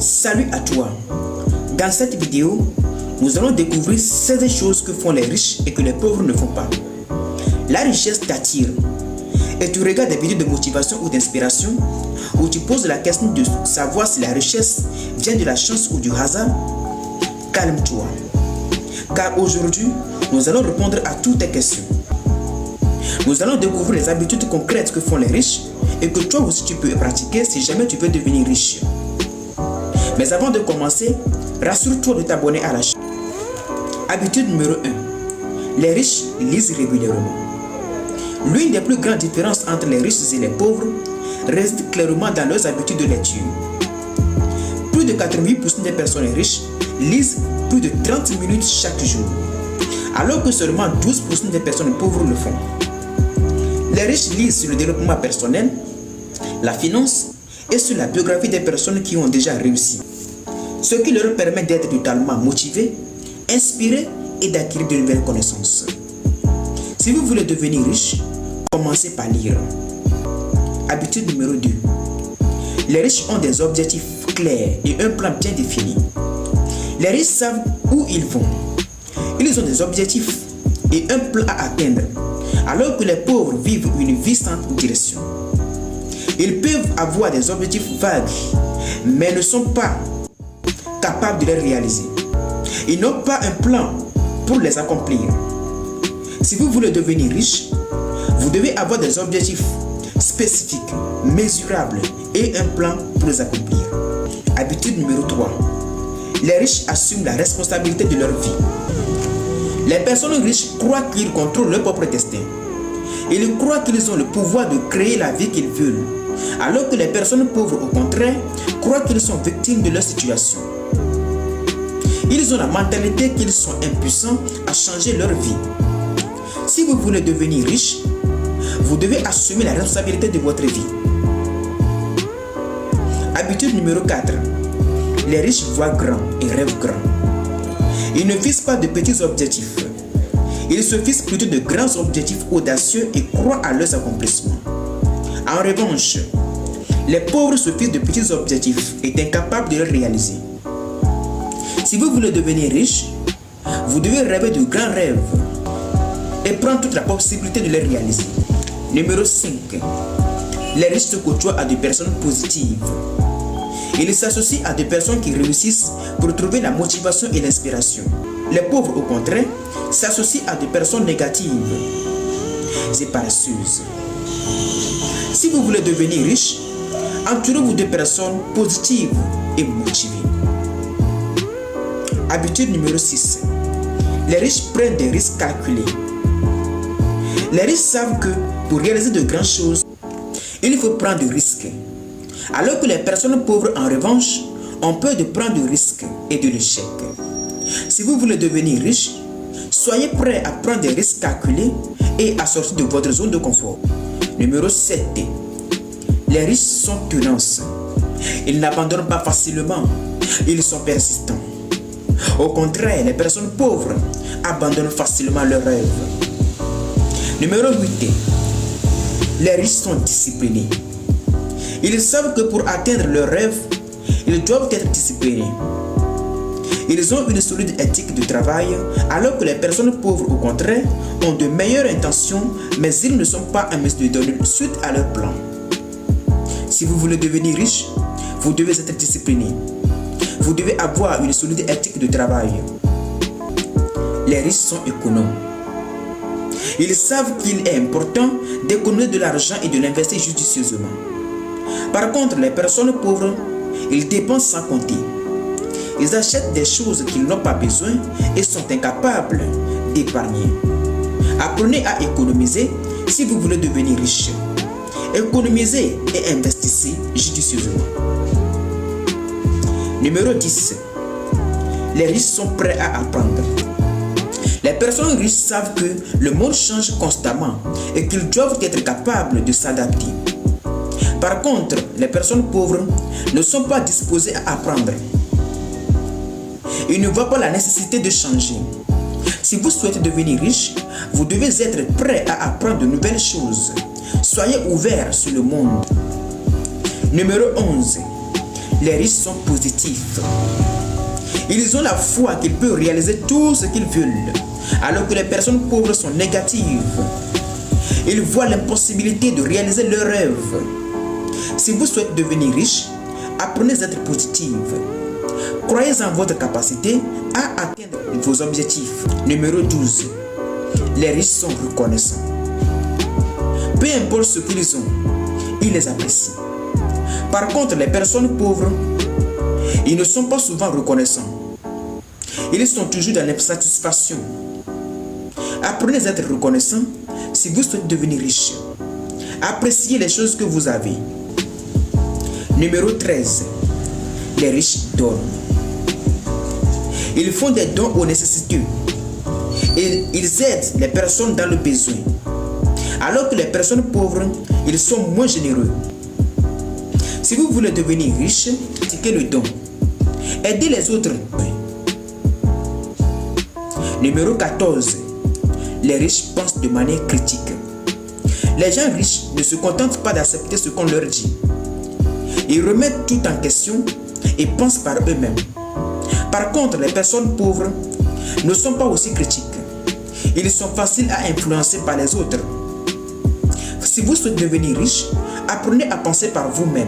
Salut à toi. Dans cette vidéo, nous allons découvrir 16 choses que font les riches et que les pauvres ne font pas. La richesse t'attire et tu regardes des vidéos de motivation ou d'inspiration où tu poses la question de savoir si la richesse vient de la chance ou du hasard. Calme-toi, car aujourd'hui, nous allons répondre à toutes tes questions. Nous allons découvrir les habitudes concrètes que font les riches et que toi aussi tu peux pratiquer si jamais tu veux devenir riche. Mais avant de commencer, rassure-toi de t'abonner à la chaîne. Habitude numéro 1. Les riches lisent régulièrement. L'une des plus grandes différences entre les riches et les pauvres réside clairement dans leurs habitudes de lecture. Plus de 88% des personnes riches lisent plus de 30 minutes chaque jour, alors que seulement 12% des personnes pauvres le font. Les riches lisent sur le développement personnel, la finance et sur la biographie des personnes qui ont déjà réussi, ce qui leur permet d'être totalement motivés, inspirés et d'acquérir de nouvelles connaissances. Si vous voulez devenir riche, commencez par lire. Habitude numéro 2. Les riches ont des objectifs clairs et un plan bien défini. Les riches savent où ils vont. Ils ont des objectifs et un plan à atteindre, alors que les pauvres vivent une vie sans direction. Ils peuvent avoir des objectifs vagues, mais ne sont pas capables de les réaliser. Ils n'ont pas un plan pour les accomplir. Si vous voulez devenir riche, vous devez avoir des objectifs spécifiques, mesurables et un plan pour les accomplir. Habitude numéro 3. Les riches assument la responsabilité de leur vie. Les personnes riches croient qu'ils contrôlent leur propre destin. Ils croient qu'ils ont le pouvoir de créer la vie qu'ils veulent, alors que les personnes pauvres, au contraire, croient qu'ils sont victimes de leur situation. Ils ont la mentalité qu'ils sont impuissants à changer leur vie. Si vous voulez devenir riche, vous devez assumer la responsabilité de votre vie. Habitude numéro 4. Les riches voient grand et rêvent grand. Ils ne visent pas de petits objectifs. Ils se fixent plutôt de grands objectifs audacieux et croient à leurs accomplissements. En revanche, les pauvres se fixent de petits objectifs et sont incapables de les réaliser. Si vous voulez devenir riche, vous devez rêver de grands rêves et prendre toute la possibilité de les réaliser. Numéro 5. Les riches se côtoient à des personnes positives. Ils s'associent à des personnes qui réussissent pour trouver la motivation et l'inspiration. Les pauvres, au contraire, s'associent à des personnes négatives et paresseuses. Si vous voulez devenir riche, entourez-vous de personnes positives et motivées. Habitude numéro 6. Les riches prennent des risques calculés. Les riches savent que pour réaliser de grandes choses, il faut prendre des risques. Alors que les personnes pauvres, en revanche, ont peur de prendre des risques et de l'échec. Si vous voulez devenir riche, soyez prêt à prendre des risques calculés et à sortir de votre zone de confort. Numéro 7. Les riches sont tenaces. Ils n'abandonnent pas facilement. Ils sont persistants. Au contraire, les personnes pauvres abandonnent facilement leurs rêves. Numéro 8. Les riches sont disciplinés. Ils savent que pour atteindre leurs rêves, ils doivent être disciplinés. Ils ont une solide éthique de travail, alors que les personnes pauvres, au contraire, ont de meilleures intentions, mais ils ne sont pas en mesure de donner suite à leur plan. Si vous voulez devenir riche, vous devez être discipliné. Vous devez avoir une solide éthique de travail. Les riches sont économes. Ils savent qu'il est important d'économiser de l'argent et de l'investir judicieusement. Par contre, les personnes pauvres, ils dépensent sans compter. Ils achètent des choses qu'ils n'ont pas besoin et sont incapables d'épargner. Apprenez à économiser si vous voulez devenir riche. Économisez et investissez judicieusement. Numéro 10. Les riches sont prêts à apprendre. Les personnes riches savent que le monde change constamment et qu'ils doivent être capables de s'adapter. Par contre, les personnes pauvres ne sont pas disposées à apprendre. Ils ne voient pas la nécessité de changer. Si vous souhaitez devenir riche, vous devez être prêt à apprendre de nouvelles choses. Soyez ouverts sur le monde. Numéro 11. Les riches sont positifs. Ils ont la foi qu'ils peuvent réaliser tout ce qu'ils veulent, alors que les personnes pauvres sont négatives. Ils voient l'impossibilité de réaliser leurs rêves. Si vous souhaitez devenir riche, apprenez à être positif. Croyez en votre capacité à atteindre vos objectifs. Numéro 12. Les riches sont reconnaissants. Peu importe ce qu'ils ont, ils les apprécient. Par contre, les personnes pauvres, ils ne sont pas souvent reconnaissants. Ils sont toujours dans l'insatisfaction. Apprenez à être reconnaissant si vous souhaitez devenir riche. Appréciez les choses que vous avez. Numéro 13. Les riches donnent. Ils font des dons aux nécessiteux. Et ils aident les personnes dans le besoin. Alors que les personnes pauvres, ils sont moins généreux. Si vous voulez devenir riche, pratiquez le don. Aidez les autres. Numéro 14. Les riches pensent de manière critique. Les gens riches ne se contentent pas d'accepter ce qu'on leur dit. Ils remettent tout en question et pensent par eux-mêmes. Par contre, les personnes pauvres ne sont pas aussi critiques. Ils sont faciles à influencer par les autres. Si vous souhaitez devenir riche, apprenez à penser par vous-même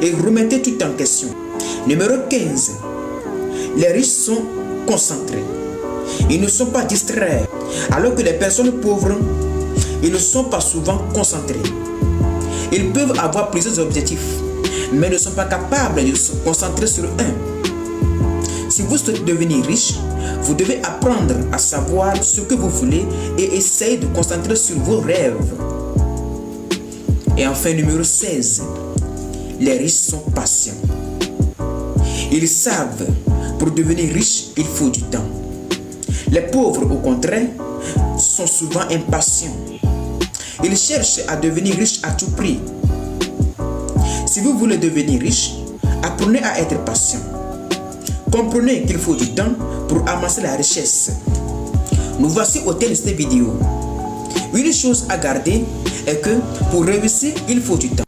et remettez tout en question. Numéro 15. Les riches sont concentrés. Ils ne sont pas distraits. Alors que les personnes pauvres, ils ne sont pas souvent concentrés. Ils peuvent avoir plusieurs objectifs, mais ne sont pas capables de se concentrer sur un. Si vous souhaitez devenir riche, vous devez apprendre à savoir ce que vous voulez et essayer de concentrer sur vos rêves. Et enfin, numéro 16. Les riches sont patients. Ils savent, pour devenir riche, il faut du temps. Les pauvres, au contraire, sont souvent impatients. Ils cherchent à devenir riches à tout prix. Si vous voulez devenir riche, apprenez à être patient. Comprenez qu'il faut du temps pour amasser la richesse. Nous voici au terme de cette vidéo. Une chose à garder est que pour réussir, il faut du temps.